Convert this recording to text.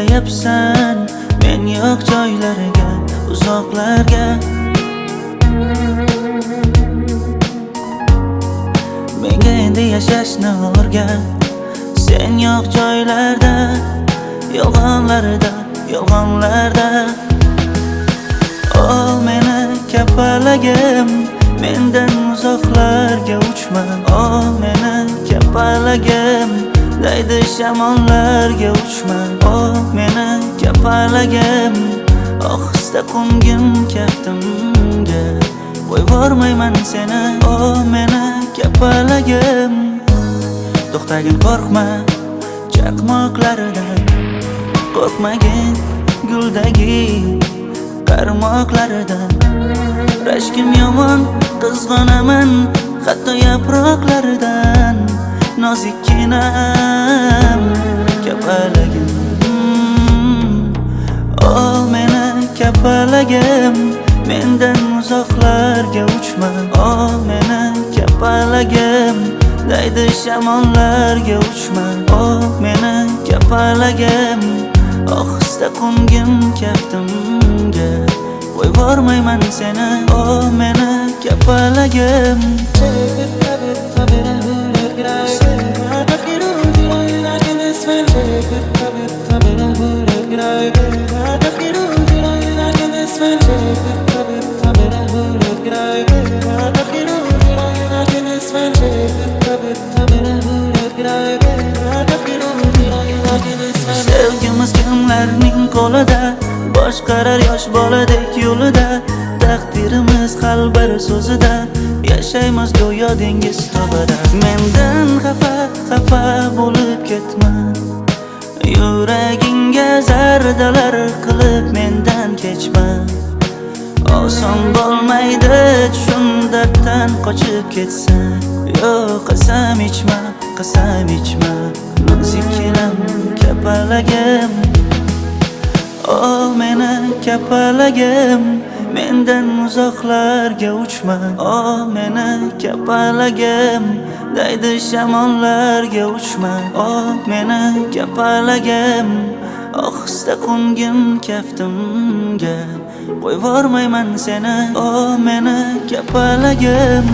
kelayapsan men yo'q joylarga, uzoqlarga. Menga endi yashashni o'rgat, sen yo'q joylarda, yolg'onlarda, yolg'onlarda. Ol meni kapalagim, mendan uzoqlarga uchma. Ol meni kapalagim, daydi shamollarga uchma. Ol meni kapalagim, ohista qo'ngin kaftimga, qo'yvormayman seni. Ol meni kapalagim, to'xtagin, qo'rqma chaqmoqlaridan, qo'rqmagin guldagi qarmoqlaridan. Rashkim yomon, qizg'onaman hatto yaproqlaridan. Nozikkinam kapalagim, ol meni kapalagim, mendan uzoqlarga uchma. Ol meni kapalagim, daydi shamollarga uchma. Ol meni kapalagim, ohista qo'ngin kaftimga, qo'yvormayman seni. Ol meni kapalagim. Sevgimiz kimlarning qo'lida, boshqarar yosh boladek yo'lida. Taqdirimiz qalbar so'zida, yashaymiz go'yo dengiz tubida. Mendan xafa bo'lib ketma, yuragingga zardalar qilib mendan kechma. Oson bo'lmaydi shundaqdan qochib ketsan. Yo'q, qasam ichma, qasam ichma. Nozikkinam kapalagim, ol meni kapalagim, mendan uzoqlarga uchma. Ol meni kapalagim, daydi shamollarga uchma. Ol meni kapalagim, ohista qo'ngin kaftimga, qo'yvormayman seni. Ol meni kapalagim.